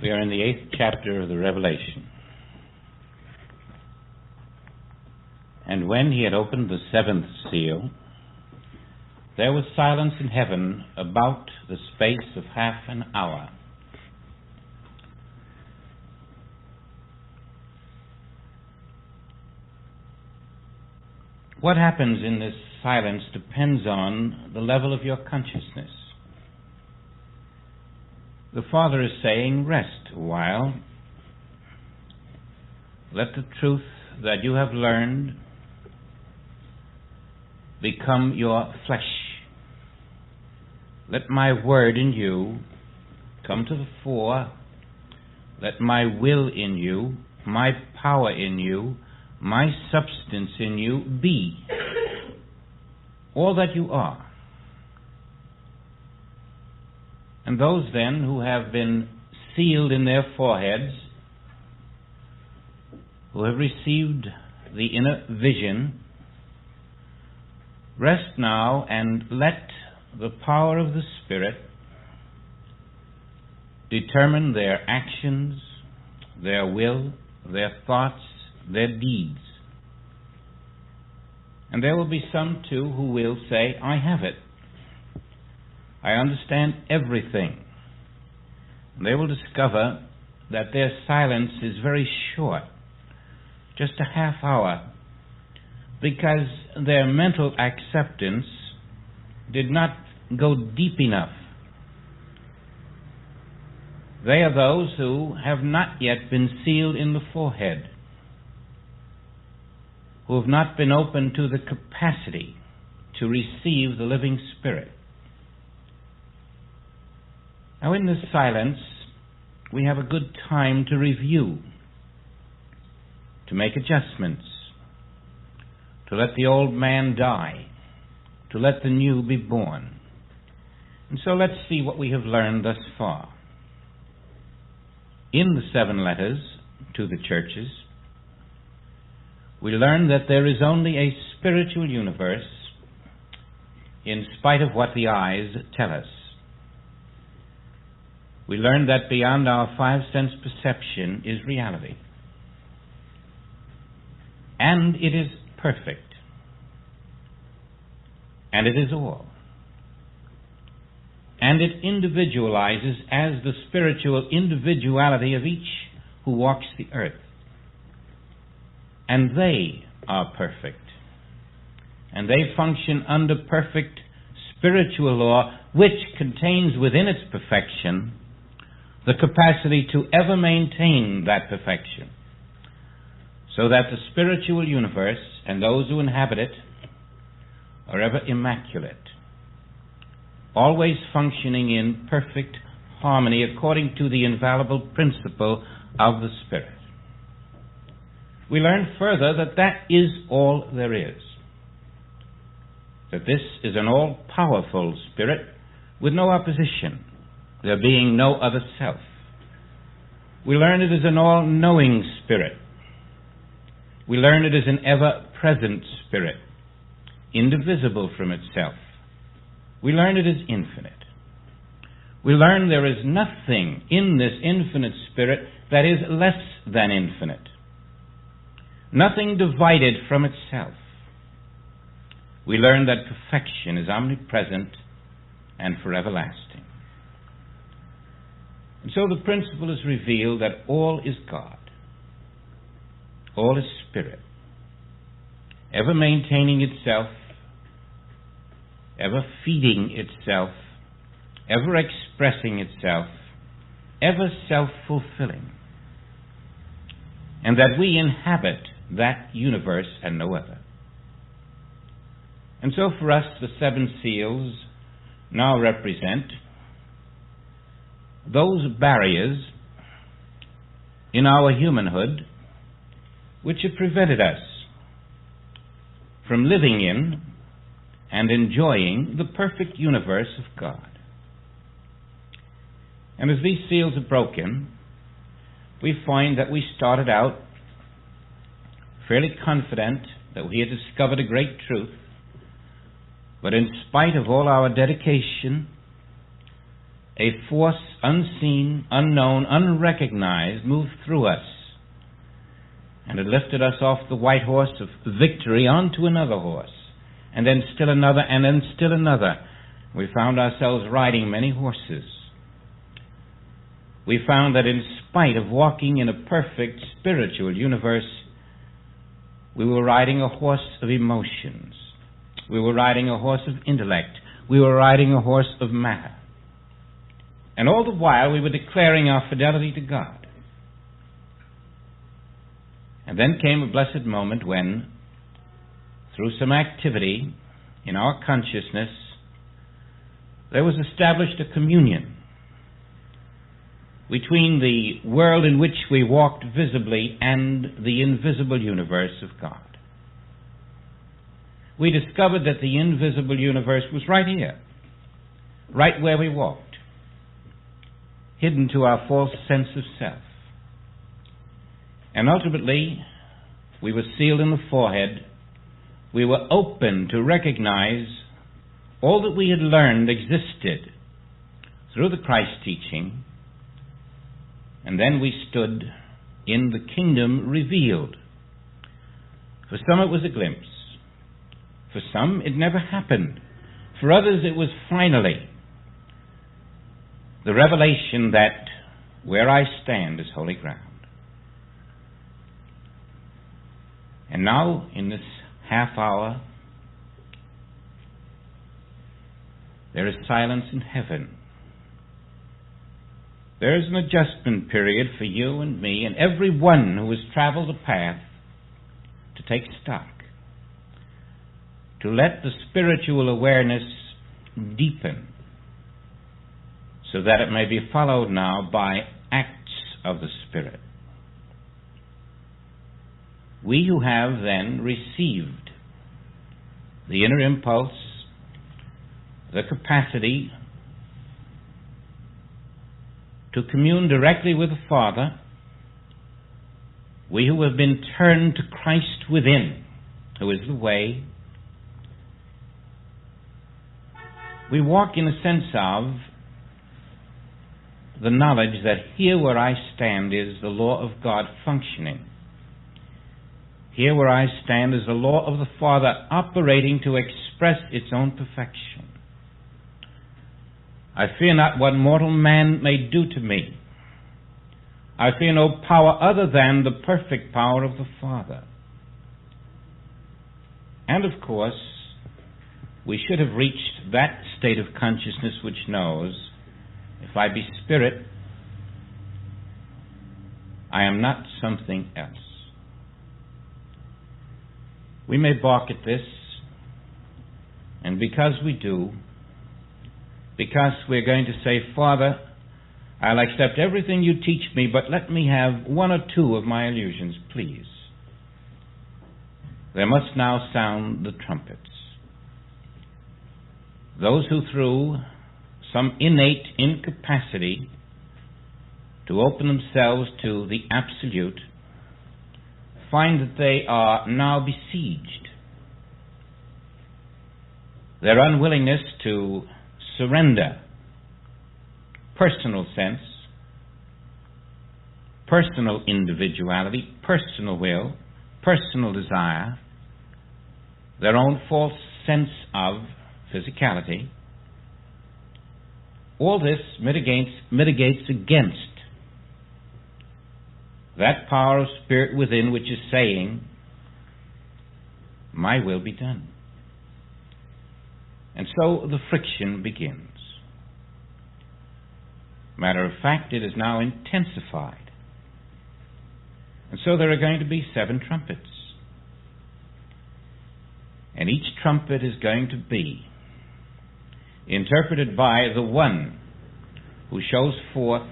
We are in the 8th chapter of the Revelation. And when he had opened the 7th seal, there was silence in heaven about the space of half an hour. What happens in this silence depends on the level of your consciousness. The Father is saying, rest a while. Let the truth that you have learned become your flesh. Let my word in you come to the fore. Let my will in you, my power in you, my substance in you be all that you are. And those then who have been sealed in their foreheads, who have received the inner vision, rest now and let the power of the Spirit determine their actions, their will, their thoughts, their deeds. And there will be some too who will say, I have it. I understand everything. And they will discover that their silence is very short, just a half hour, because their mental acceptance did not go deep enough. They are those who have not yet been sealed in the forehead, who have not been open to the capacity to receive the living Spirit. Now, in this silence, we have a good time to review, to make adjustments, to let the old man die, to let the new be born. And so let's see what we have learned thus far. In the 7 letters to the churches, we learn that there is only a spiritual universe in spite of what the eyes tell us. We learn that beyond our 5 sense perception is reality. And it is perfect. And it is all. And it individualizes as the spiritual individuality of each who walks the earth. And they are perfect. And they function under perfect spiritual law, which contains within its perfection the capacity to ever maintain that perfection, so that the spiritual universe and those who inhabit it are ever immaculate, always functioning in perfect harmony according to the infallible principle of the Spirit. We learn further that that is all there is, that this is an all-powerful Spirit with no opposition, there being no other self. We learn it is an all-knowing Spirit. We learn it is an ever-present Spirit, indivisible from itself. We learn it is infinite. We learn there is nothing in this infinite Spirit that is less than infinite. Nothing divided from itself. We learn that perfection is omnipresent and forever lasting. And so the principle is revealed that all is God. All is Spirit, ever maintaining itself, ever feeding itself, ever expressing itself, ever self-fulfilling. And that we inhabit that universe and no other. And so for us, the 7 seals now represent those barriers in our humanhood which have prevented us from living in and enjoying the perfect universe of God. And as these seals are broken, we find that we started out fairly confident that we had discovered a great truth, but in spite of all our dedication, a force unseen, unknown, unrecognized moved through us, and it lifted us off the white horse of victory onto another horse, and then still another, and then still another. We found ourselves riding many horses. We found that in spite of walking in a perfect spiritual universe, we were riding a horse of emotions. We were riding a horse of intellect. We were riding a horse of matter. And all the while we were declaring our fidelity to God. And then came a blessed moment when, through some activity in our consciousness, there was established a communion between the world in which we walked visibly and the invisible universe of God. We discovered that the invisible universe was right here, right where we walked, hidden to our false sense of self. And ultimately, we were sealed in the forehead. We were open to recognize all that we had learned existed through the Christ teaching, and then we stood in the kingdom revealed. For some it was a glimpse. For some it never happened. For others it was finally the revelation that where I stand is holy ground. And now, in this half hour, there is silence in heaven. There is an adjustment period for you and me and everyone who has traveled the path to take stock, to let the spiritual awareness deepen so that it may be followed now by acts of the Spirit. We who have then received the inner impulse, the capacity to commune directly with the Father, we who have been turned to Christ within, who is the way, we walk in a sense of the knowledge that here where I stand is the law of God functioning. Here where I stand is the law of the Father operating to express its own perfection. I fear not what mortal man may do to me. I fear no power other than the perfect power of the Father. And of course, we should have reached that state of consciousness which knows, if I be spirit, I am not something else. We may balk at this, and because we do, because we're going to say, Father, I'll accept everything you teach me, but let me have one or two of my illusions, please. There must now sound the trumpets. Those who through some innate incapacity to open themselves to the absolute find that they are now besieged. Their unwillingness to surrender personal sense, personal individuality, personal will, personal desire, their own false sense of physicality, all this mitigates against that power of spirit within which is saying, my will be done. And so the friction begins. Matter of fact, it is now intensified. And so there are going to be 7 trumpets. And each trumpet is going to be interpreted by the one who shows forth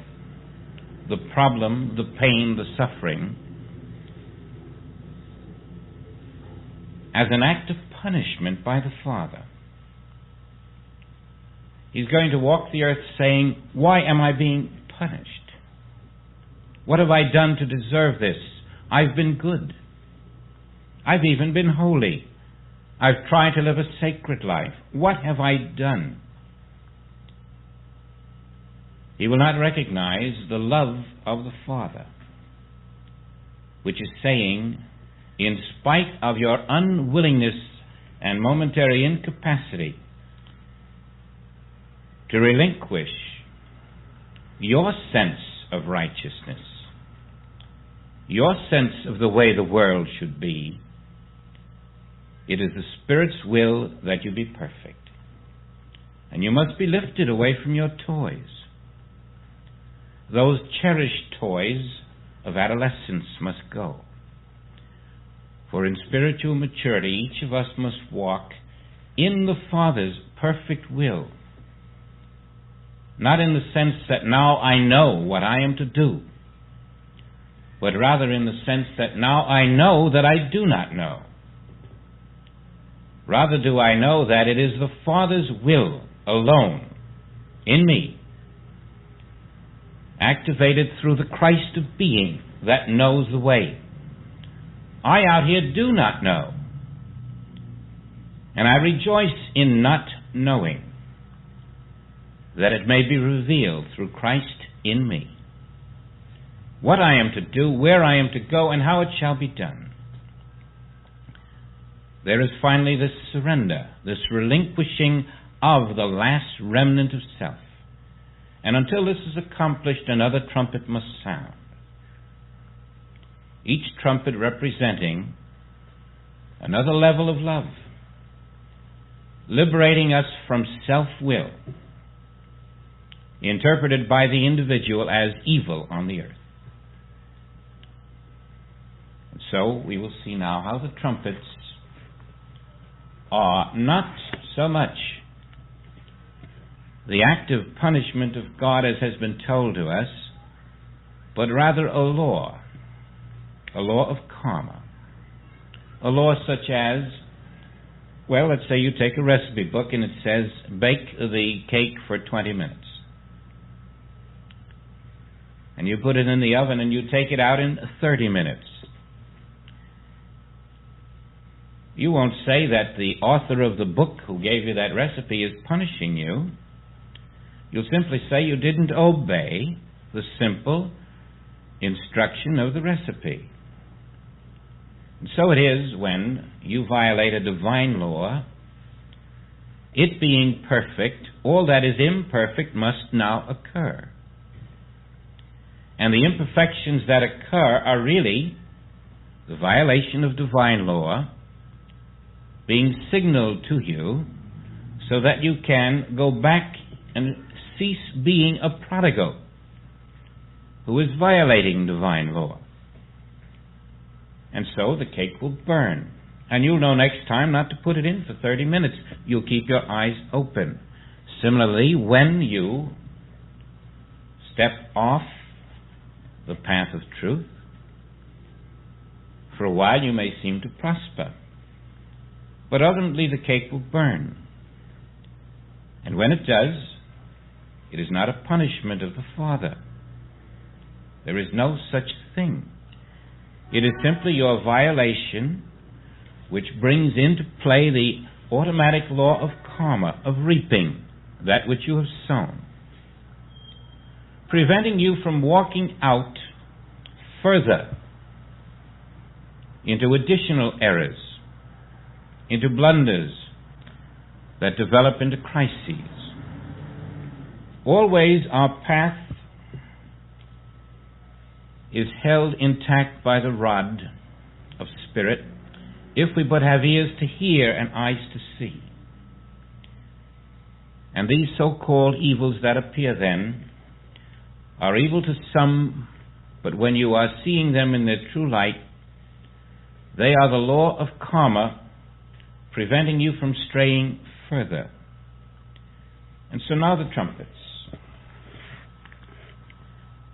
the problem, the pain, the suffering, as an act of punishment by the Father. He's going to walk the earth saying, why am I being punished? What have I done to deserve this? I've been good. I've even been holy. I've tried to live a sacred life. What have I done? he will not recognize the love of the Father, which is saying, in spite of your unwillingness and momentary incapacity to relinquish your sense of righteousness, your sense of the way the world should be, it is the Spirit's will that you be perfect. And you must be lifted away from your toys. Those cherished toys of adolescence must go. For in spiritual maturity, each of us must walk in the Father's perfect will. Not in the sense that now I know what I am to do, but rather in the sense that now I know that I do not know. Rather do I know that it is the Father's will alone in me, activated through the Christ of being that knows the way. I out here do not know, and I rejoice in not knowing, that it may be revealed through Christ in me what I am to do, where I am to go, and how it shall be done. There is finally this surrender, this relinquishing of the last remnant of self. And until this is accomplished, another trumpet must sound. Each trumpet representing another level of love, liberating us from self-will, interpreted by the individual as evil on the earth. And so we will see now how the trumpets are not so much the active punishment of God as has been told to us, but rather a law of karma. A law such as, well, let's say you take a recipe book and it says, bake the cake for 20 minutes. And you put it in the oven and you take it out in 30 minutes. You won't say that the author of the book who gave you that recipe is punishing you. You'll simply say you didn't obey the simple instruction of the recipe. And so it is when you violate a divine law. It being perfect, all that is imperfect must now occur. And the imperfections that occur are really the violation of divine law being signaled to you so that you can go back and cease being a prodigal who is violating divine law. And so the cake will burn. And you'll know next time not to put it in for 30 minutes. You'll keep your eyes open. Similarly, when you step off the path of truth, for a while you may seem to prosper. But ultimately the cake will burn. And when it does, it is not a punishment of the Father. There is no such thing. It is simply your violation which brings into play the automatic law of karma, of reaping that which you have sown, preventing you from walking out further into additional errors, into blunders that develop into crises. Always our path is held intact by the rod of Spirit, if we but have ears to hear and eyes to see. And these so-called evils that appear then are evil to some, but when you are seeing them in their true light, they are the law of karma preventing you from straying further. And so now the trumpets.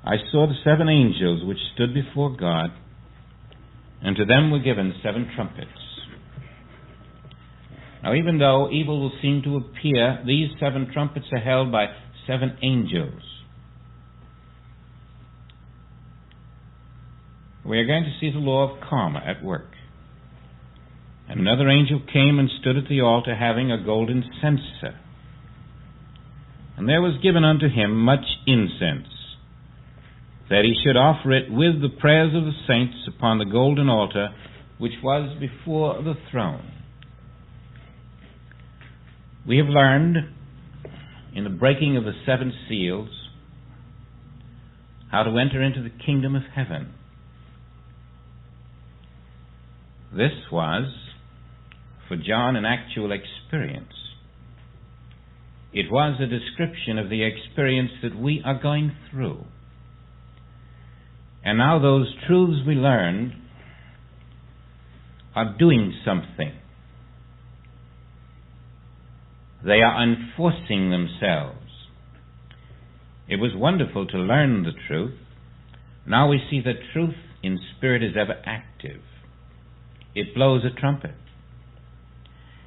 I saw the 7 angels which stood before God, and to them were given 7 trumpets. Now, even though evil will seem to appear, these 7 trumpets are held by 7 angels. We are going to see the law of karma at work. And another angel came and stood at the altar having a golden censer. And there was given unto him much incense, that he should offer it with the prayers of the saints upon the golden altar which was before the throne. We have learned in the breaking of the 7 seals how to enter into the kingdom of heaven. This was, for John, an actual experience. It was a description of the experience that we are going through. And now those truths we learned are doing something. They are enforcing themselves. It was wonderful to learn the truth. Now we see that truth in spirit is ever active. It blows a trumpet.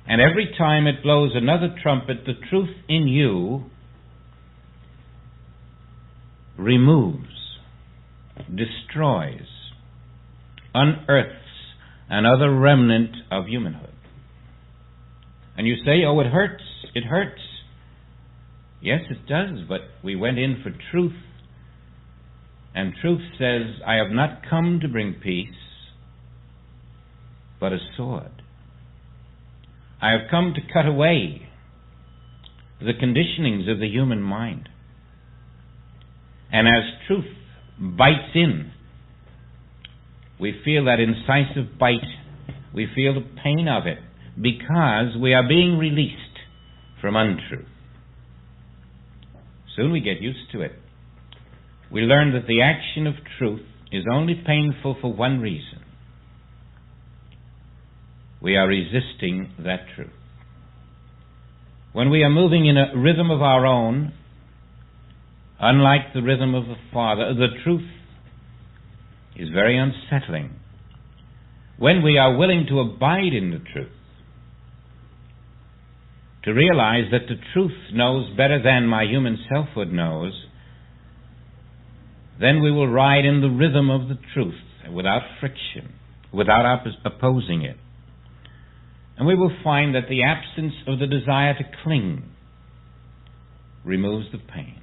And every time it blows another trumpet, the truth in you removes, destroys, unearths another remnant of humanhood. And you say, oh, it hurts. It hurts. Yes, it does, but we went in for truth. And truth says, I have not come to bring peace, but a sword. I have come to cut away the conditionings of the human mind. And as truth bites in, we feel that incisive bite. We feel the pain of it because we are being released from untruth. Soon we get used to it. We learn that the action of truth is only painful for one reason. We are resisting that truth. When we are moving in a rhythm of our own, unlike the rhythm of the Father, the truth is very unsettling. When we are willing to abide in the truth, to realize that the truth knows better than my human selfhood knows, then we will ride in the rhythm of the truth without friction, without opposing it. And we will find that the absence of the desire to cling removes the pain.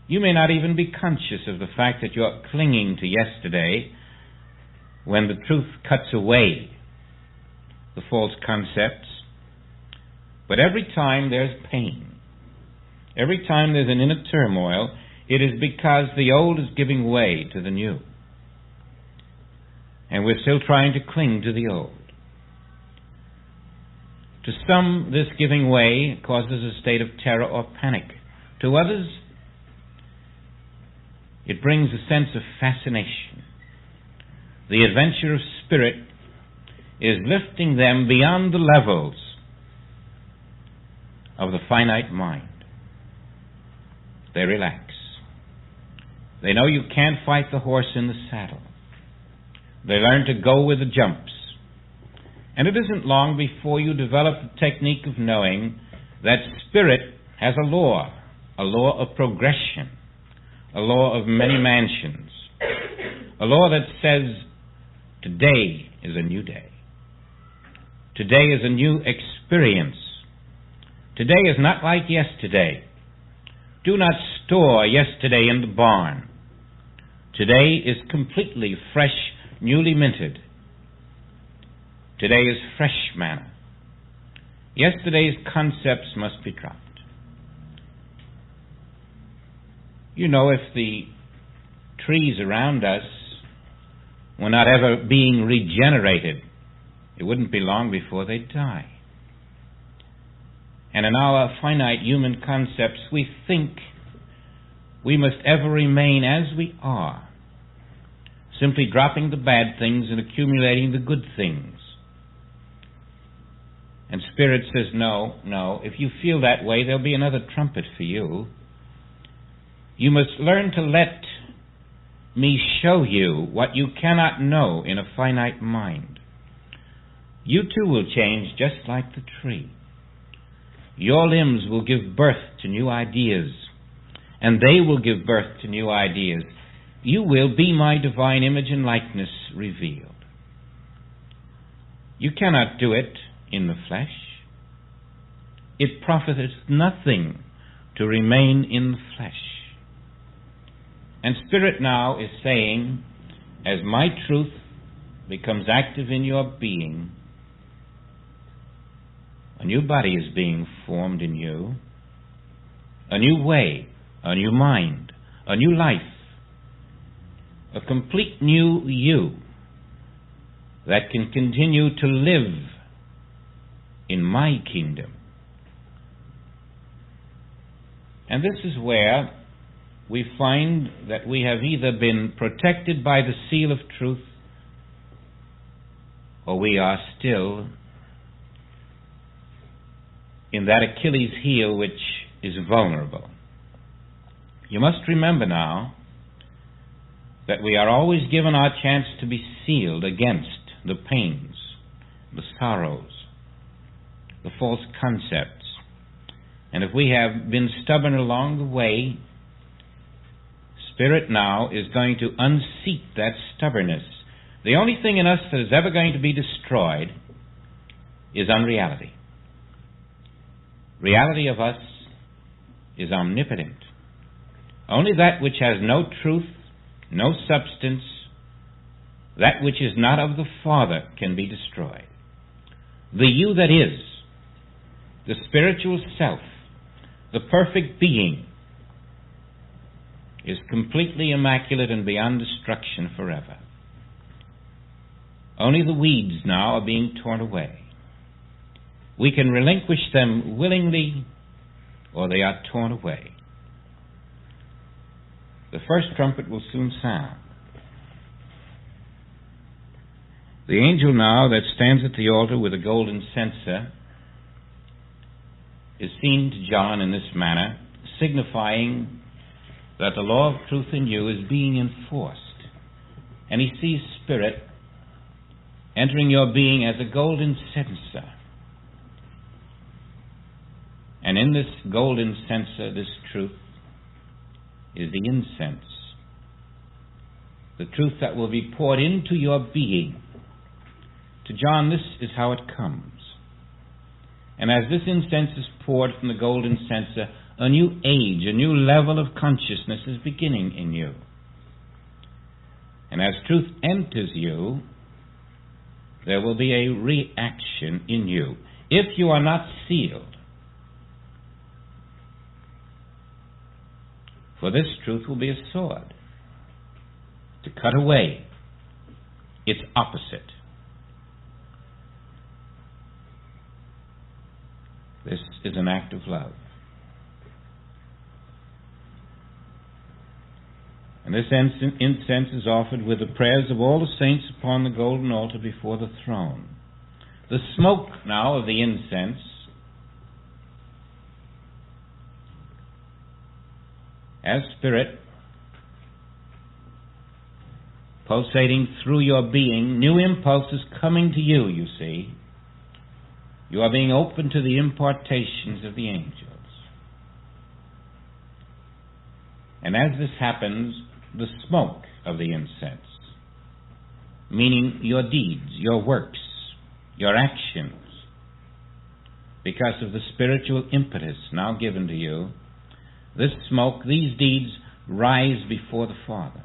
You may not even be conscious of the fact that you're clinging to yesterday when the truth cuts away the false concepts. But every time there's pain, every time there's an inner turmoil, it is because the old is giving way to the new. And we're still trying to cling to the old. To some, this giving way causes a state of terror or panic. To others, it brings a sense of fascination. The adventure of spirit is lifting them beyond the levels of the finite mind. They relax. They know you can't fight the horse in the saddle. They learn to go with the jumps. And it isn't long before you develop the technique of knowing that spirit has a law of progression, a law of many mansions, a law that says today is a new day. Today is a new experience. Today is not like yesterday. Do not store yesterday in the barn. Today is completely fresh, newly minted. Today is fresh manna. Yesterday's concepts must be dropped. You know, if the trees around us were not ever being regenerated, it wouldn't be long before they'd die. And in our finite human concepts, we think we must ever remain as we are, simply dropping the bad things and accumulating the good things. And Spirit says, no, if you feel that way, there'll be another trumpet for you. You must learn to let me show you what you cannot know in a finite mind. You too will change just like the tree. Your limbs will give birth to new ideas, and they will give birth to new ideas. You will be my divine image and likeness revealed. You cannot do it in the flesh. it profiteth nothing to remain in the flesh. And Spirit now is saying, as my truth becomes active in your being, a new body is being formed in you, a new way, a new mind, a new life, a complete new you that can continue to live in my kingdom. And this is where we find that we have either been protected by the seal of truth, or we are still in that Achilles heel which is vulnerable. You must remember now that we are always given our chance to be sealed against the pains, the sorrows, the false concepts. And if we have been stubborn along the way, Spirit now is going to unseat that stubbornness. The only thing in us that is ever going to be destroyed is unreality. Reality of us is omnipotent. Only that which has no truth, no substance, that which is not of the Father can be destroyed. The you that is, the spiritual self, the perfect being, is completely immaculate and beyond destruction forever. Only the weeds now are being torn away. We can relinquish them willingly, or they are torn away. The first trumpet will soon sound. The angel now that stands at the altar with a golden censer is seen to John in this manner, signifying that the law of truth in you is being enforced. And he sees Spirit entering your being as a golden censer. And in this golden censer, this truth, is the incense. The truth that will be poured into your being. To John, this is how it comes. And as this incense is poured from the golden censer, a new age, a new level of consciousness is beginning in you. And as truth enters you, there will be a reaction in you. If you are not sealed, for this truth will be a sword to cut away its opposite. This is an act of love. And this incense is offered with the prayers of all the saints upon the golden altar before the throne. The smoke now of the incense as Spirit pulsating through your being, new impulses coming to you, you see. You are being open to the impartations of the angels. And as this happens, the smoke of the incense, meaning your deeds, your works, your actions, because of the spiritual impetus now given to you, this smoke, these deeds rise before the Father.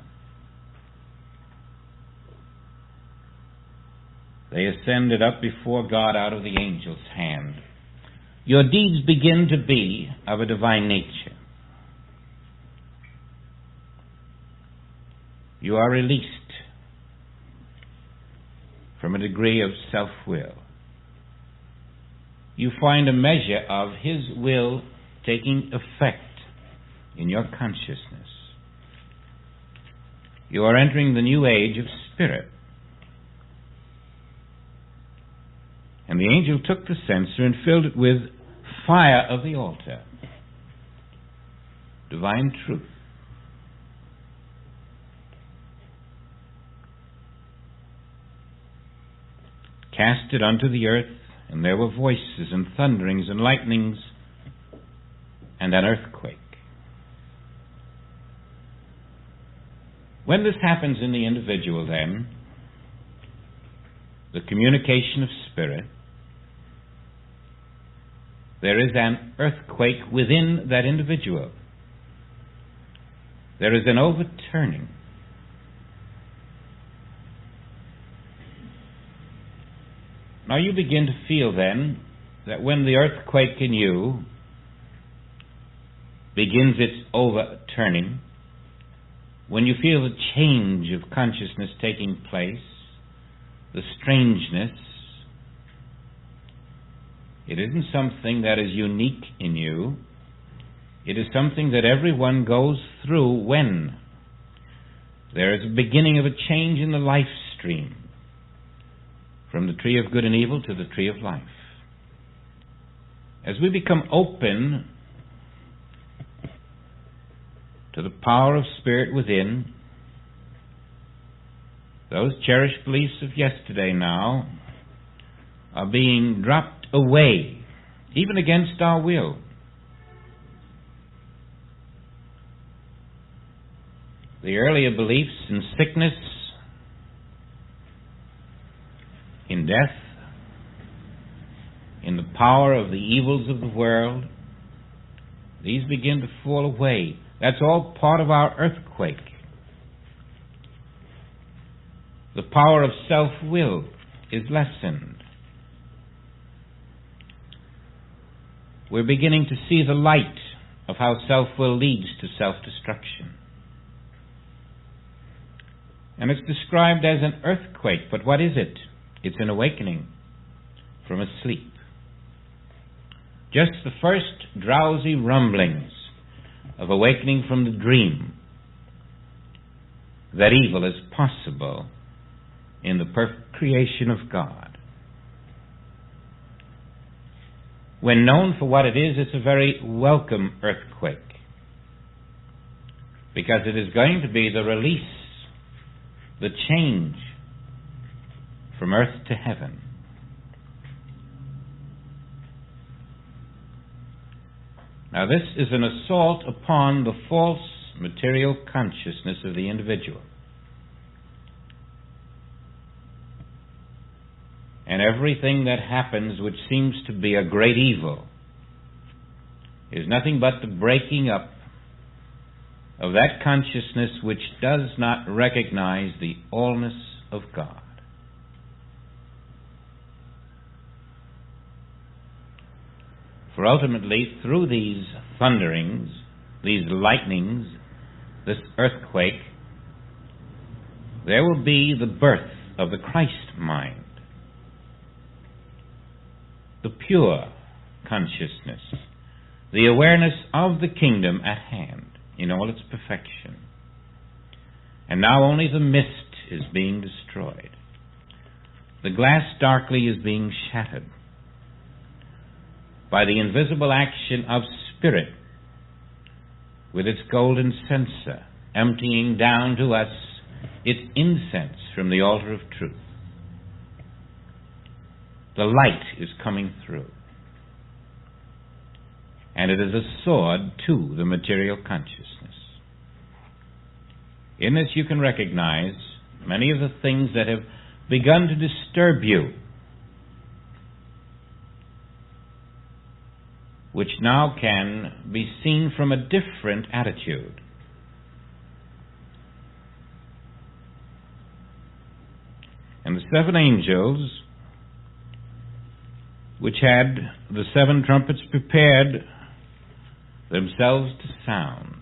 They ascended up before God out of the angel's hand. Your deeds begin to be of a divine nature. You are released from a degree of self-will. You find a measure of His will taking effect in your consciousness. You are entering the new age of Spirit. And the angel took the censer and filled it with fire of the altar, divine truth. Cast it unto the earth, and there were voices and thunderings and lightnings and an earthquake. When this happens in the individual, then, the communication of Spirit, there is an earthquake within that individual. There is an overturning. Now you begin to feel then that when the earthquake in you begins its overturning, when you feel the change of consciousness taking place, the strangeness, it isn't something that is unique in you. It is something that everyone goes through when there is a beginning of a change in the life stream from the tree of good and evil to the tree of life. As we become open to the power of Spirit within, those cherished beliefs of yesterday now are being dropped away, even against our will. The earlier beliefs in sickness, in death, in the power of the evils of the world, these begin to fall away. That's all part of our earthquake. The power of self-will is lessened. We're beginning to see the light of how self-will leads to self-destruction. And it's described as an earthquake, but what is it? It's an awakening from a sleep. Just the first drowsy rumblings of awakening from the dream that evil is possible in the perfect creation of God. When known for what it is, it's a very welcome earthquake, because it is going to be the release, the change from earth to heaven. Now this is an assault upon the false material consciousness of the individual. And everything that happens which seems to be a great evil is nothing but the breaking up of that consciousness which does not recognize the allness of God. For ultimately, through these thunderings, these lightnings, this earthquake, there will be the birth of the Christ mind, the pure consciousness, the awareness of the kingdom at hand in all its perfection. And now only the mist is being destroyed. The glass darkly is being shattered by the invisible action of Spirit with its golden censer emptying down to us its incense from the altar of truth. The light is coming through, and it is a sword to the material consciousness. In this you can recognize many of the things that have begun to disturb you, which now can be seen from a different attitude. And the seven angels, which had the seven trumpets prepared themselves to sound,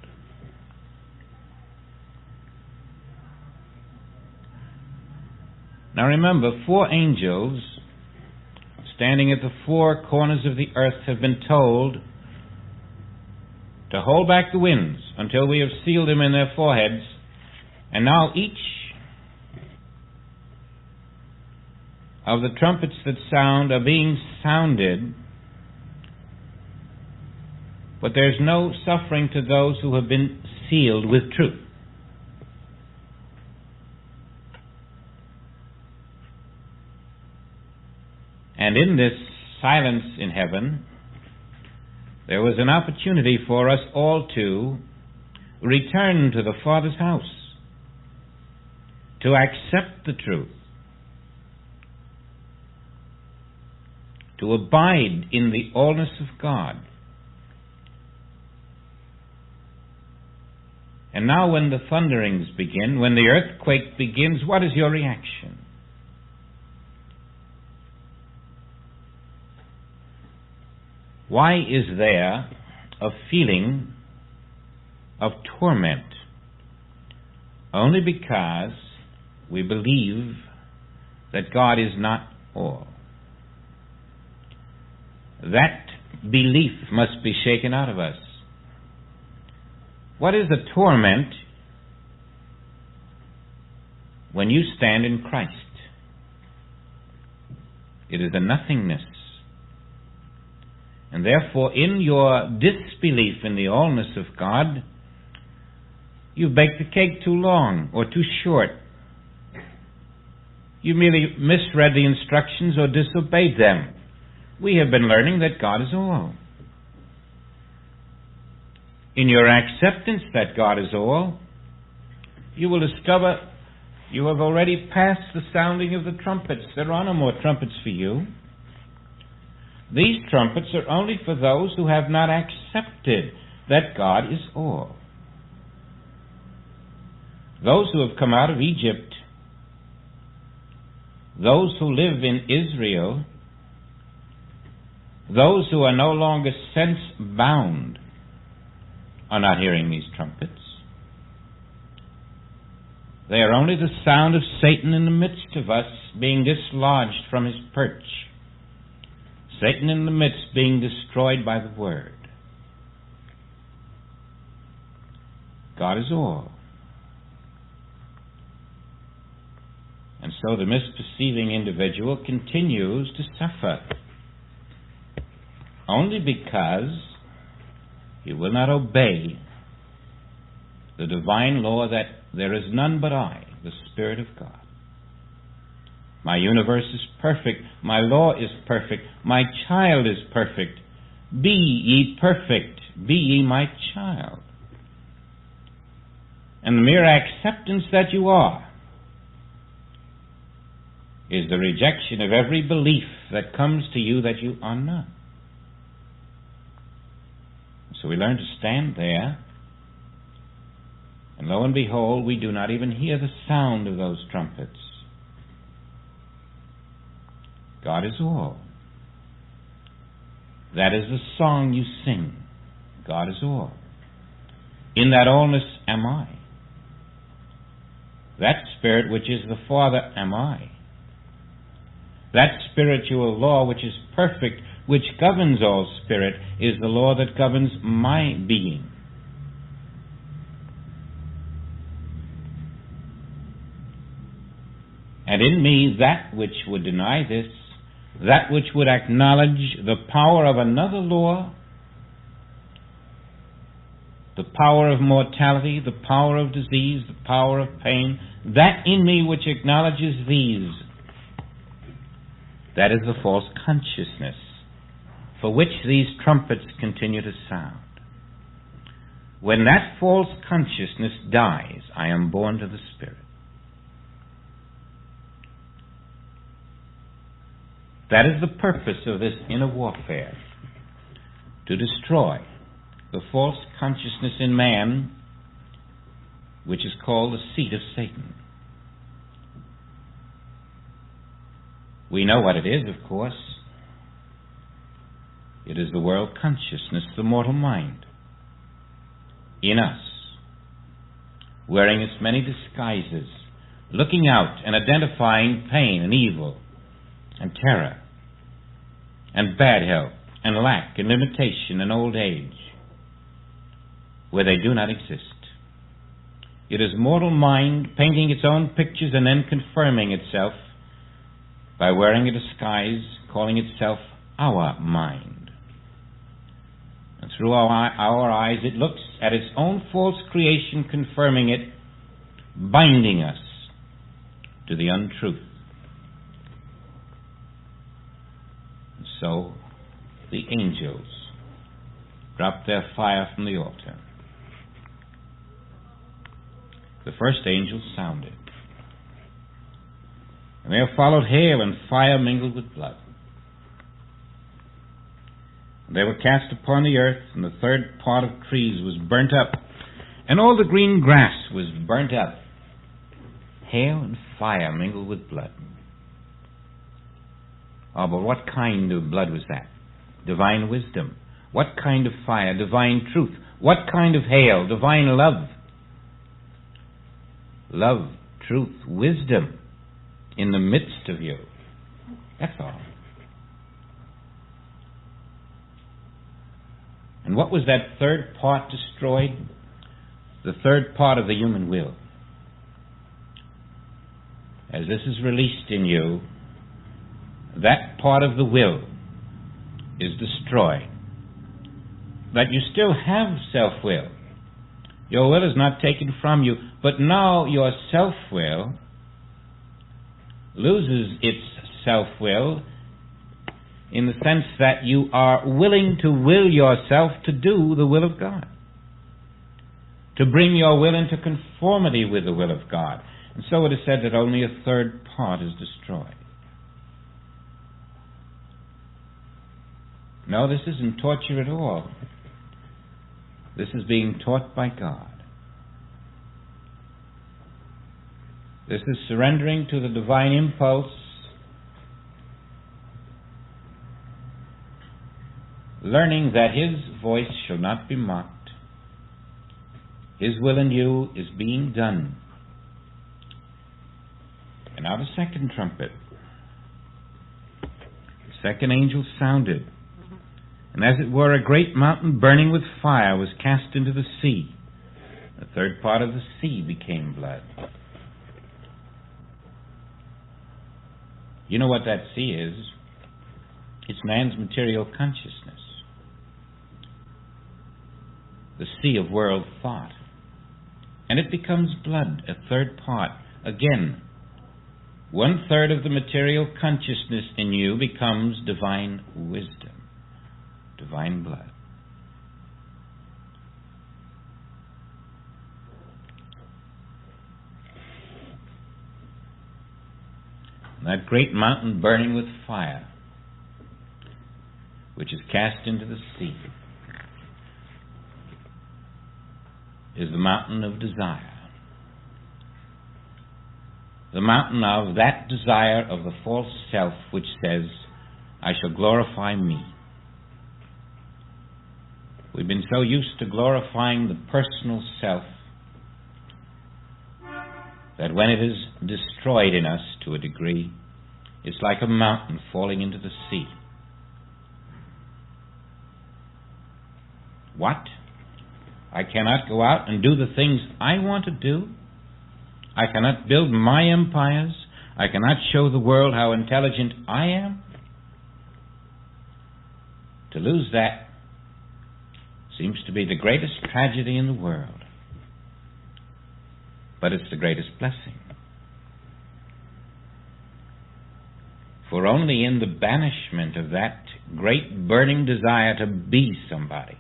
now remember, 4 angels standing at the 4 corners of the earth have been told to hold back the winds until we have sealed them in their foreheads. And now each of the trumpets that sound are being sounded, but there's no suffering to those who have been sealed with truth. And in this silence in heaven, there was an opportunity for us all to return to the Father's house, to accept the truth, to abide in the allness of God. And now when the thunderings begin, when the earthquake begins, what is your reaction? Why is there a feeling of torment? Only because we believe that God is not all. That belief must be shaken out of us. What is a torment when you stand in Christ? It is a nothingness. And therefore, in your disbelief in the allness of God, you baked the cake too long or too short. You merely misread the instructions or disobeyed them. We have been learning that God is all. In your acceptance that God is all, you will discover you have already passed the sounding of the trumpets. There are no more trumpets for you. These trumpets are only for those who have not accepted that God is all. Those who have come out of Egypt, those who live in Israel, those who are no longer sense-bound are not hearing these trumpets. They are only the sound of Satan in the midst of us being dislodged from his perch. Satan in the midst being destroyed by the Word. God is all. And so the misperceiving individual continues to suffer only because he will not obey the divine law that there is none but I, the Spirit of God. My universe is perfect. My law is perfect. My child is perfect. Be ye perfect. Be ye my child. And the mere acceptance that you are is the rejection of every belief that comes to you that you are not. So we learn to stand there, and lo and behold, we do not even hear the sound of those trumpets. God is all. That is the song you sing. God is all. In that allness am I. That Spirit which is the Father am I. That spiritual law which is perfect, which governs all spirit, is the law that governs my being. And in me, that which would deny this, that which would acknowledge the power of another law, the power of mortality, the power of disease, the power of pain, that in me which acknowledges these, that is the false consciousness for which these trumpets continue to sound. When that false consciousness dies, I am born to the Spirit. That is the purpose of this inner warfare, to destroy the false consciousness in man, which is called the seat of Satan. We know what it is, of course. It is the world consciousness, the mortal mind, in us, wearing its many disguises, looking out and identifying pain and evil and terror and bad health and lack and limitation and old age, where they do not exist. It is mortal mind painting its own pictures and then confirming itself by wearing a disguise, calling itself our mind. And through our eyes it looks at its own false creation, confirming it, binding us to the untruth. And so the angels dropped their fire from the altar. The first angel sounded, and there followed hail and fire mingled with blood. They were cast upon the earth, and the third part of trees was burnt up, and all the green grass was burnt up. Hail and fire mingled with blood. Oh, but what kind of blood was that? Divine wisdom. What kind of fire? Divine truth. What kind of hail? Divine love. Love, truth, wisdom in the midst of you. That's all. And what was that third part destroyed? The third part of the human will. As this is released in you, that part of the will is destroyed. But you still have self-will. Your will is not taken from you, but now your self-will loses its self-will in the sense that you are willing to will yourself to do the will of God, to bring your will into conformity with the will of God. And so it is said that only a third part is destroyed. No, this isn't torture at all. This is being taught by God. This is surrendering to the divine impulse, learning that His voice shall not be mocked. His will in you is being done. And now the second trumpet. The second angel sounded, and as it were, a great mountain burning with fire was cast into the sea. The third part of the sea became blood. You know what that sea is? It's man's material consciousness. The sea of world thought. And it becomes blood, a third part. Again, 1/3 of the material consciousness in you becomes divine wisdom, divine blood. And that great mountain burning with fire, which is cast into the sea, is the mountain of desire. The mountain of that desire of the false self which says, I shall glorify me. We've been so used to glorifying the personal self that when it is destroyed in us to a degree, it's like a mountain falling into the sea. What? I cannot go out and do the things I want to do? I cannot build my empires? I cannot show the world how intelligent I am? To lose that seems to be the greatest tragedy in the world. But it's the greatest blessing. For only in the banishment of that great burning desire to be somebody,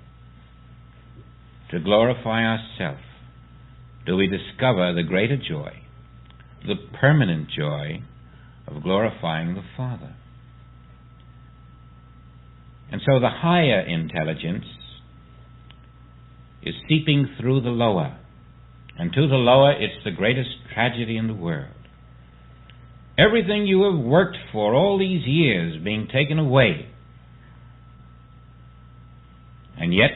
to glorify ourselves, do we discover the greater joy, the permanent joy of glorifying the Father. And so the higher intelligence is seeping through the lower. And to the lower, it's the greatest tragedy in the world. Everything you have worked for all these years being taken away. And yet,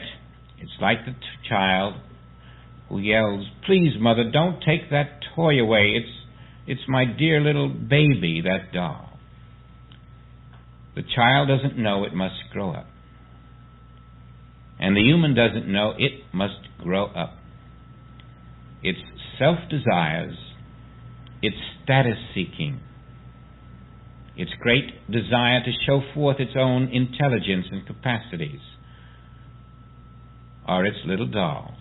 it's like the child who yells, please, mother, don't take that toy away. It's my dear little baby, that doll. The child doesn't know it must grow up. And the human doesn't know it must grow up. Its self-desires, its status-seeking, its great desire to show forth its own intelligence and capacities are its little dolls.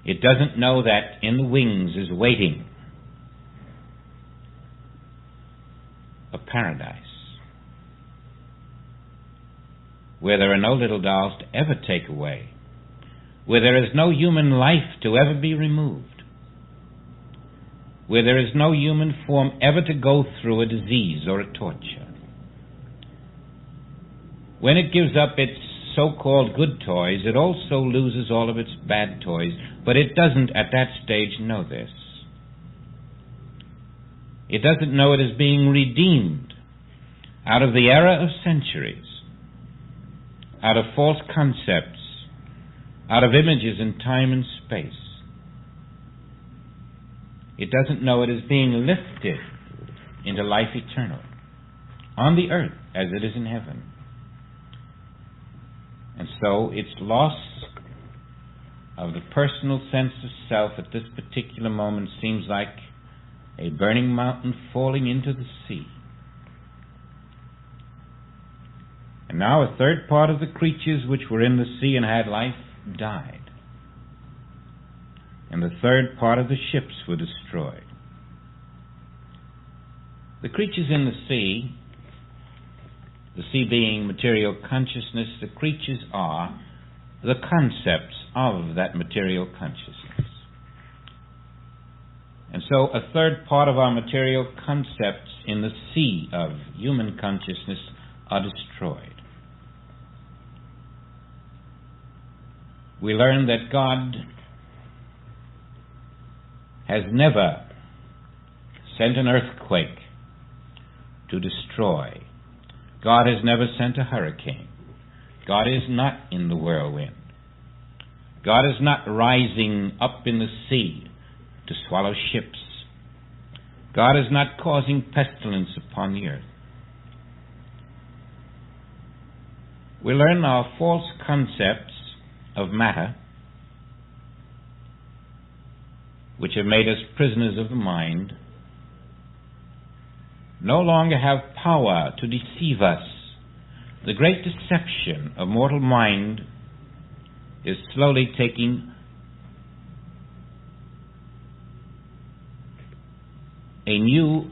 It doesn't know that in the wings is waiting a paradise where there are no little dolls to ever take away, where there is no human life to ever be removed, where there is no human form ever to go through a disease or a torture. When it gives up its so-called good toys, it also loses all of its bad toys, but it doesn't at that stage know this. It doesn't know it is being redeemed out of the error of centuries, out of false concepts, out of images in time and space. It doesn't know it is being lifted into life eternal, on the earth as it is in heaven. And so its loss of the personal sense of self at this particular moment seems like a burning mountain falling into the sea. And now a third part of the creatures which were in the sea and had life died. And the third part of the ships were destroyed. The creatures in the sea being material consciousness, the creatures are the concepts of that material consciousness. And so a third part of our material concepts in the sea of human consciousness are destroyed. We learn that God has never sent an earthquake to destroy. God has never sent a hurricane. God is not in the whirlwind. God is not rising up in the sea to swallow ships. God is not causing pestilence upon the earth. We learn our false concepts of matter, which have made us prisoners of the mind, no longer have power to deceive us. The great deception of mortal mind is slowly taking a new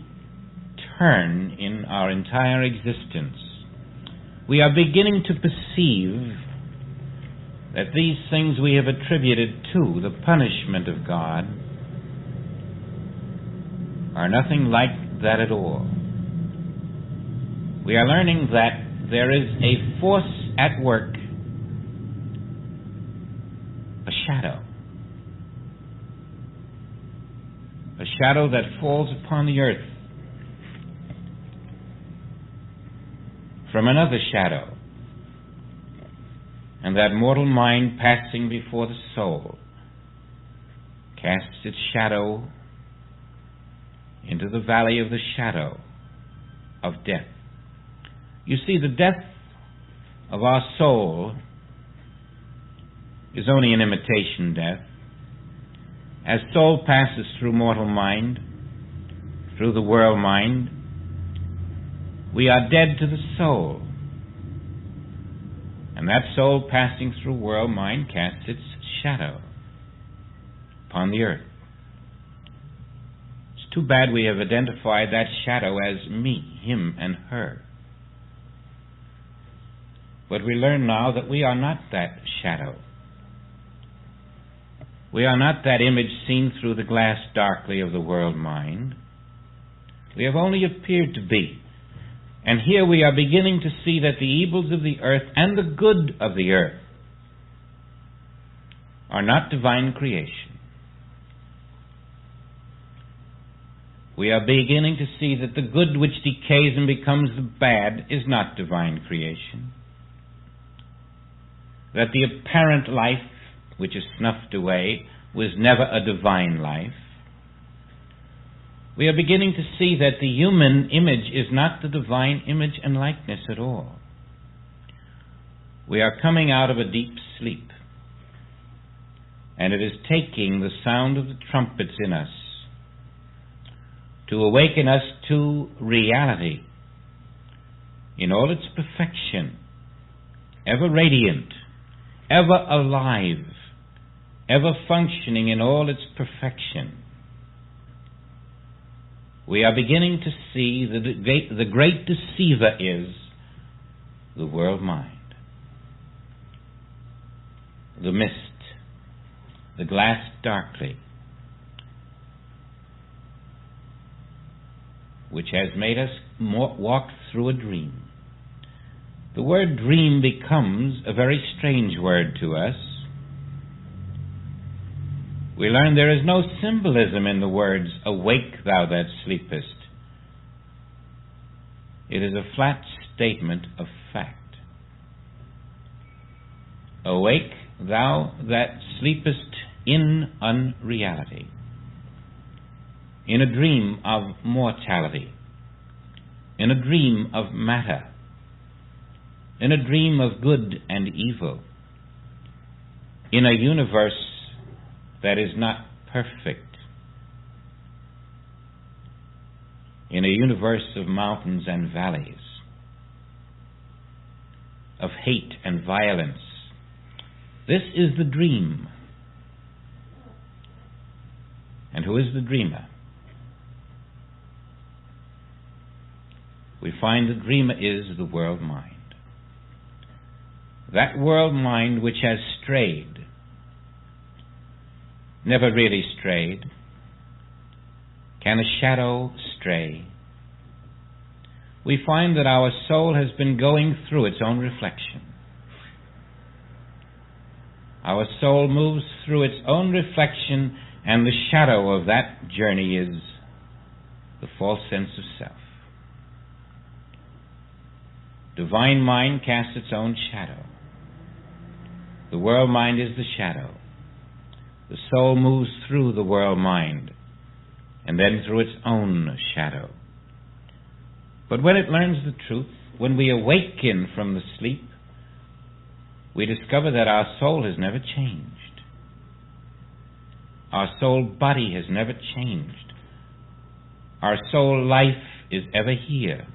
turn in our entire existence. We are beginning to perceive that these things we have attributed to the punishment of God are nothing like that at all. We are learning that there is a force at work, a shadow that falls upon the earth from another shadow, and that mortal mind passing before the soul casts its shadow into the valley of the shadow of death. You see, the death of our soul is only an imitation death. As soul passes through mortal mind, through the world mind, we are dead to the soul. And that soul passing through world mind casts its shadow upon the earth. It's too bad we have identified that shadow as me, him, and her. But we learn now that we are not that shadow. We are not that image seen through the glass darkly of the world mind. We have only appeared to be. And here we are beginning to see that the evils of the earth and the good of the earth are not divine creation. We are beginning to see that the good which decays and becomes the bad is not divine creation. That the apparent life which is snuffed away was never a divine life. We are beginning to see that the human image is not the divine image and likeness at all. We are coming out of a deep sleep, and it is taking the sound of the trumpets in us to awaken us to reality in all its perfection, ever radiant, ever alive, ever functioning in all its perfection. We are beginning to see that the great deceiver is the world mind. The mist, the glass darkly, which has made us walk through a dream. the word dream becomes a very strange word to us. We learn there is no symbolism in the words, "Awake, thou that sleepest." It is a flat statement of fact. Awake, thou that sleepest in unreality, in a dream of mortality, in a dream of matter, in a dream of good and evil, in a universe that is not perfect, in a universe of mountains and valleys, of hate and violence. This is the dream. And who is the dreamer? We find the dreamer is the world mind. That world mind which has strayed, never really strayed. Can a shadow stray? We find that our soul has been going through its own reflection. Our soul moves through its own reflection, and the shadow of that journey is the false sense of self. Divine mind casts its own shadow. The world mind is the shadow. The soul moves through the world mind, and then through its own shadow. But when it learns the truth, when we awaken from the sleep, we discover that our soul has never changed. Our soul body has never changed. Our soul life is ever here.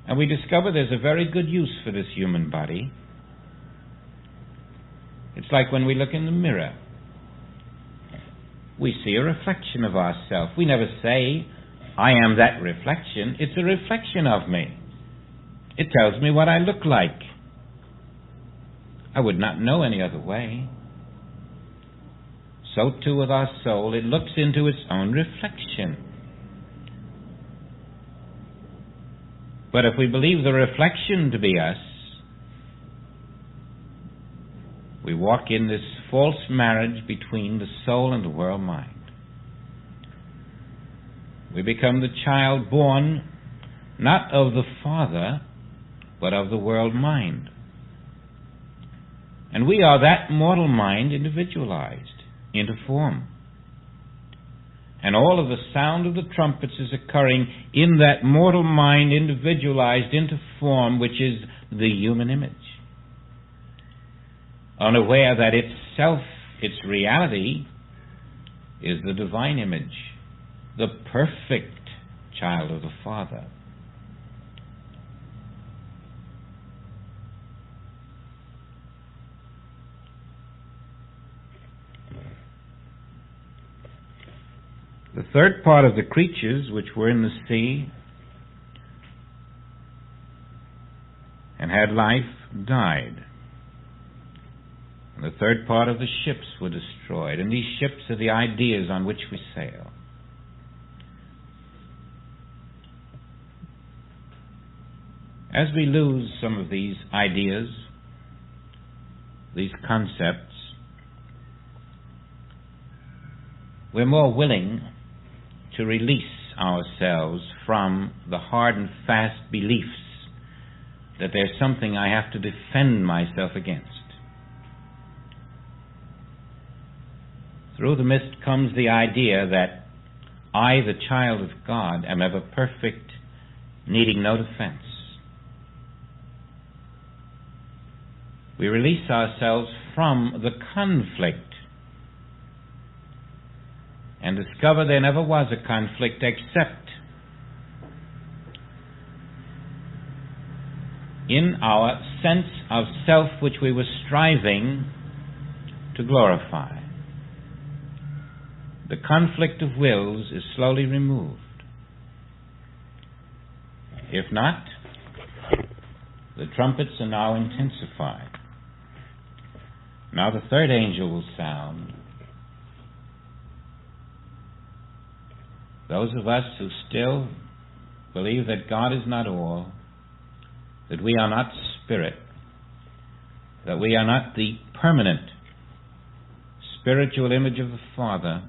And we discover there's a very good use for this human body. It's like when we look in the mirror. We see a reflection of ourselves. We never say, "I am that reflection." It's a reflection of me. It tells me what I look like. I would not know any other way. So too with our soul, it looks into its own reflection. But if we believe the reflection to be us, we walk in this false marriage between the soul and the world mind. We become the child born not of the Father, but of the world mind. And we are that mortal mind individualized into form. And all of the sound of the trumpets is occurring in that mortal mind individualized into form, which is the human image. Unaware that itself, its reality, is the divine image, the perfect child of the Father. The third part of the creatures which were in the sea and had life died. And the third part of the ships were destroyed. And these ships are the ideas on which we sail. As we lose some of these ideas, these concepts, we're more willing to release ourselves from the hard and fast beliefs that there's something I have to defend myself against. Through the mist comes the idea that I, the child of God, am ever perfect, needing no defense. We release ourselves from the conflict and discover there never was a conflict except in our sense of self which we were striving to glorify. The conflict of wills is slowly removed. If not, the trumpets are now intensified. Now the third angel will sound. Those of us who still believe that God is not all, that we are not spirit, that we are not the permanent spiritual image of the Father,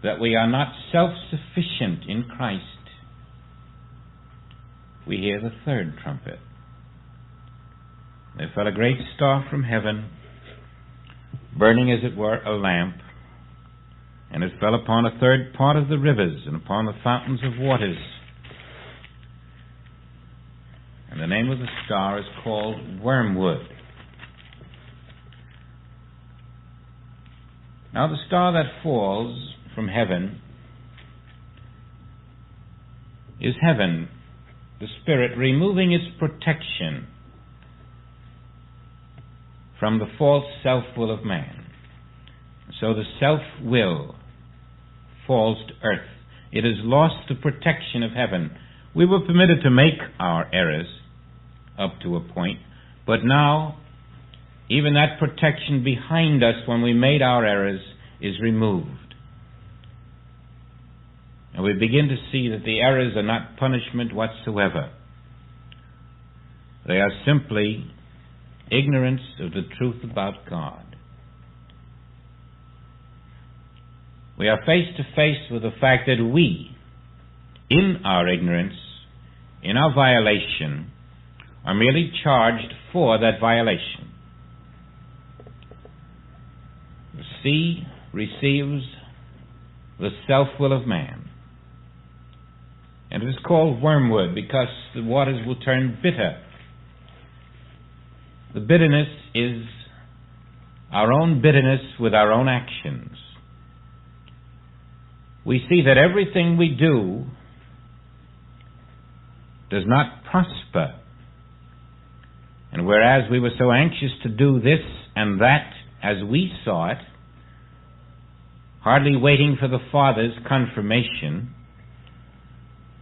that we are not self-sufficient in Christ, we hear the third trumpet. There fell a great star from heaven, burning as it were a lamp, and it fell upon a third part of the rivers and upon the fountains of waters. And the name of the star is called Wormwood. Now the star that falls from heaven is heaven, the Spirit removing its protection from the false self-will of man. So the self-will falls to earth. It has lost the protection of heaven. We were permitted to make our errors up to a point, but now even that protection behind us when we made our errors is removed. And we begin to see that the errors are not punishment whatsoever. They are simply ignorance of the truth about God. We are face to face with the fact that we, in our ignorance, in our violation, are merely charged for that violation. The sea receives the self-will of man. And it is called wormwood because the waters will turn bitter. The bitterness is our own bitterness with our own actions. We see that everything we do does not prosper. And whereas we were so anxious to do this and that as we saw it, hardly waiting for the Father's confirmation,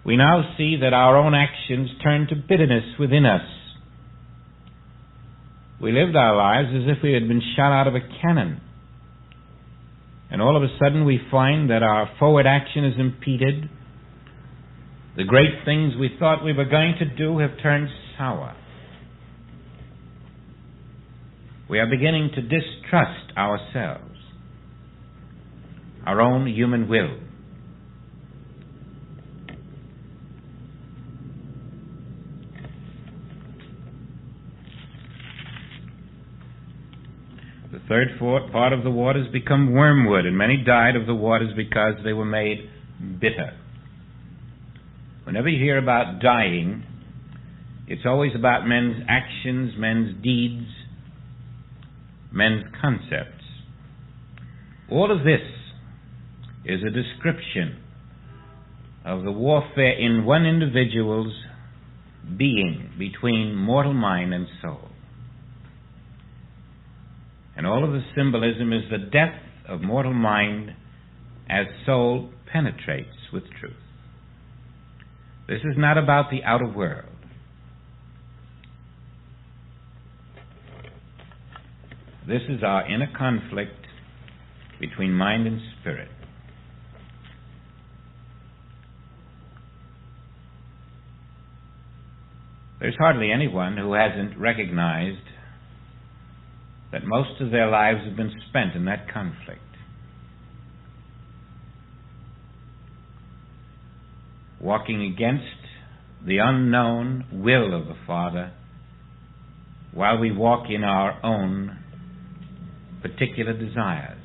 we now see that our own actions turn to bitterness within us. We lived our lives as if we had been shot out of a cannon. And all of a sudden we find that our forward action is impeded. The great things we thought we were going to do have turned sour. We are beginning to distrust ourselves, our own human will. The third part of the waters become wormwood, and many died of the waters because they were made bitter. Whenever you hear about dying, it's always about men's actions, men's deeds, men's concepts. All of this is a description of the warfare in one individual's being between mortal mind and soul. And all of the symbolism is the death of mortal mind as soul penetrates with truth. This is not about the outer world. This is our inner conflict between mind and spirit. There's hardly anyone who hasn't recognized that most of their lives have been spent in that conflict. Walking against the unknown will of the Father while we walk in our own particular desires.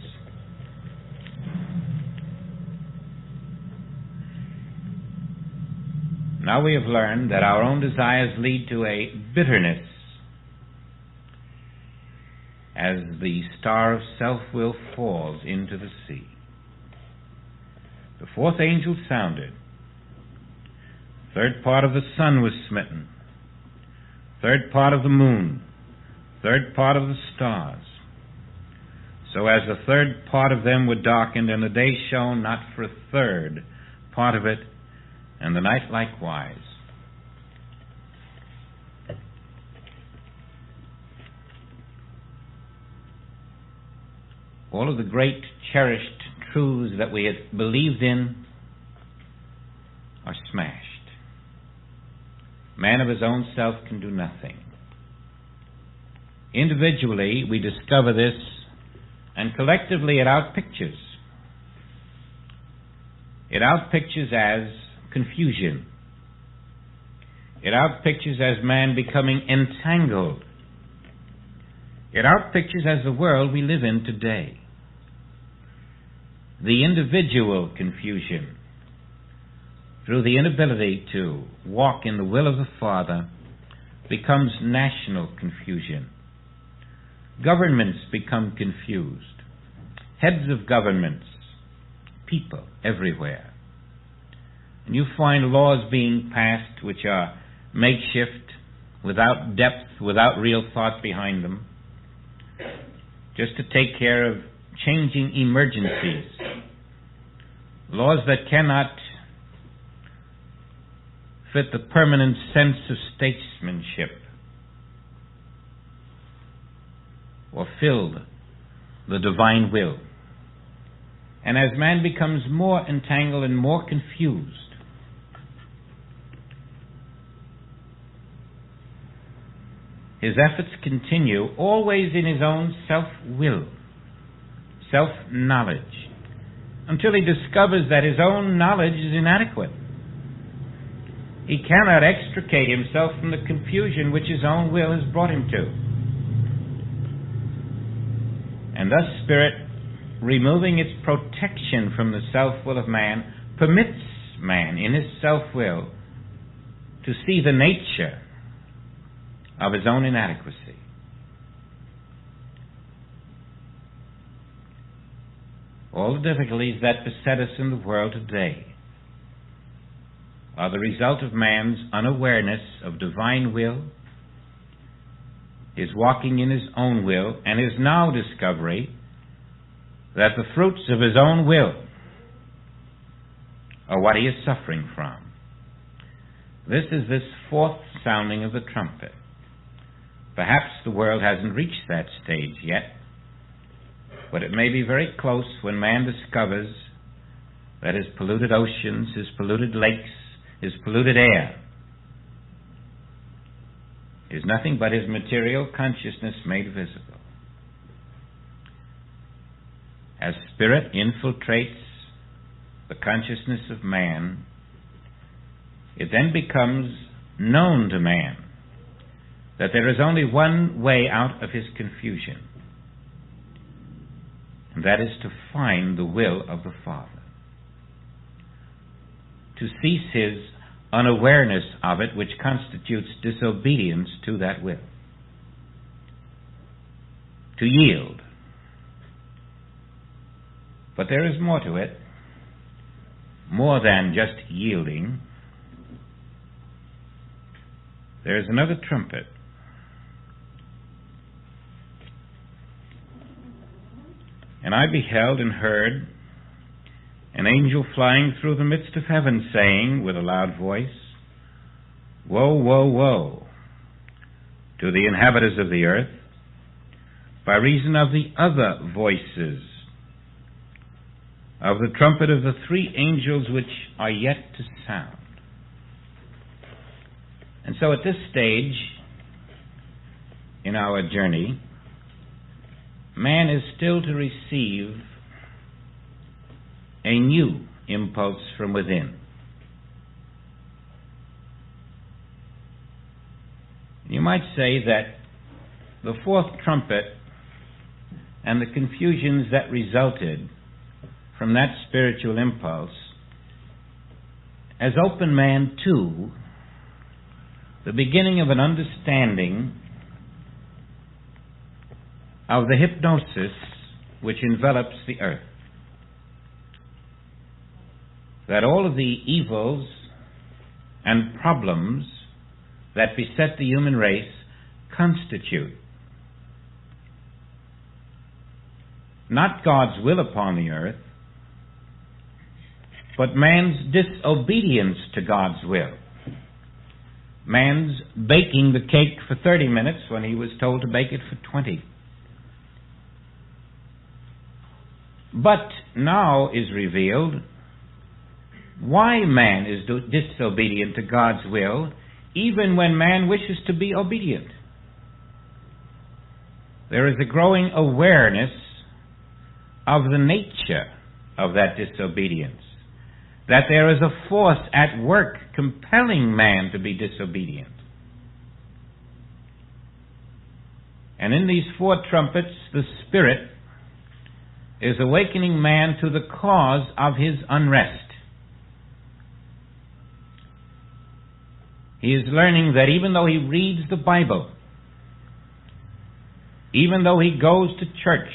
Now we have learned that our own desires lead to a bitterness as the star of self-will falls into the sea. The fourth angel sounded. Third part of the sun was smitten. Third part of the moon. Third part of the stars. So as the third part of them were darkened, and the day shone not for a third part of it, and the night likewise. All of the great cherished truths that we had believed in are smashed. Man of his own self can do nothing. Individually, we discover this, and collectively it outpictures. It outpictures as confusion. It outpictures as man becoming entangled. It outpictures as the world we live in today. The individual confusion through the inability to walk in the will of the Father becomes national confusion. Governments become confused. Heads of governments, people everywhere. And you find laws being passed which are makeshift, without depth, without real thought behind them, just to take care of changing emergencies. Laws that cannot fit the permanent sense of statesmanship or fill the divine will. And as man becomes more entangled and more confused, his efforts continue always in his own self-will, self-knowledge, until he discovers that his own knowledge is inadequate. He cannot extricate himself from the confusion which his own will has brought him to. And thus Spirit, removing its protection from the self-will of man, permits man in his self-will to see the nature of his own inadequacy. All the difficulties that beset us in the world today are the result of man's unawareness of divine will, his walking in his own will, and his now discovery that the fruits of his own will are what he is suffering from. This is this fourth sounding of the trumpet. Perhaps the world hasn't reached that stage yet, but it may be very close when man discovers that his polluted oceans, his polluted lakes, his polluted air is nothing but his material consciousness made visible. As Spirit infiltrates the consciousness of man, it then becomes known to man that there is only one way out of his confusion, and that is to find the will of the Father, to cease his unawareness of it, which constitutes disobedience to that will, to yield. But there is more to it, more than just yielding. There is another trumpet. And I beheld and heard an angel flying through the midst of heaven, saying with a loud voice, Woe, woe, woe to the inhabitants of the earth, by reason of the other voices of the trumpet of the three angels which are yet to sound. And so at this stage in our journey, man is still to receive a new impulse from within. You might say that the fourth trumpet and the confusions that resulted from that spiritual impulse has opened man to the beginning of an understanding of the hypnosis which envelops the earth. That all of the evils and problems that beset the human race constitute not God's will upon the earth, but man's disobedience to God's will. Man's baking the cake for 30 minutes when he was told to bake it for 20. But now is revealed why man is disobedient to God's will even when man wishes to be obedient. There is a growing awareness of the nature of that disobedience, that there is a force at work compelling man to be disobedient. And in these 4 trumpets, the Spirit is awakening man to the cause of his unrest. He is learning that even though he reads the Bible, even though he goes to church,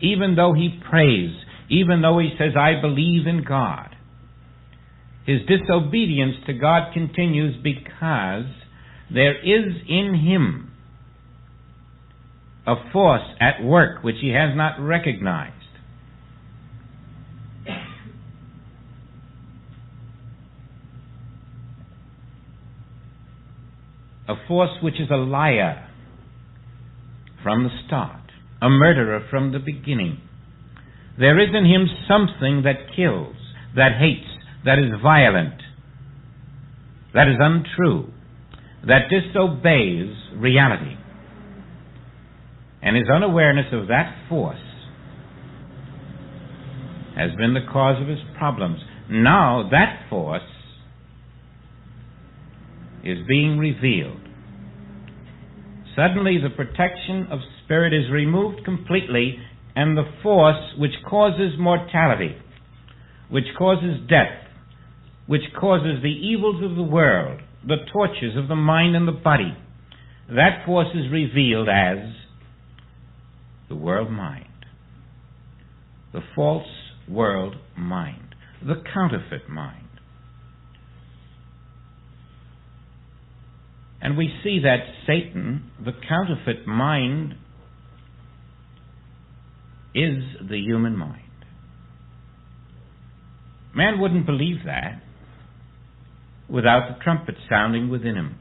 even though he prays, even though he says, I believe in God, his disobedience to God continues because there is in him a force at work which he has not recognized. A force which is a liar from the start, a murderer from the beginning. There is in him something that kills, that hates, that is violent, that is untrue, that disobeys reality. And his unawareness of that force has been the cause of his problems. Now that force is being revealed. Suddenly the protection of spirit is removed completely, and the force which causes mortality, which causes death, which causes the evils of the world, the tortures of the mind and the body, that force is revealed as the world mind, the false world mind, the counterfeit mind. And we see that Satan, the counterfeit mind, is the human mind. Man wouldn't believe that without the trumpet sounding within him,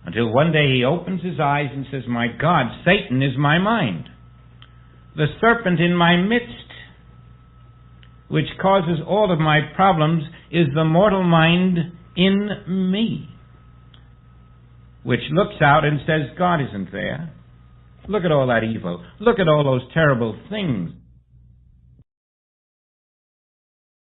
until one day he opens his eyes and says, my God, Satan is my mind, the serpent in my midst, which causes all of my problems, is the mortal mind in me, which looks out and says, God isn't there. Look at all that evil. Look at all those terrible things.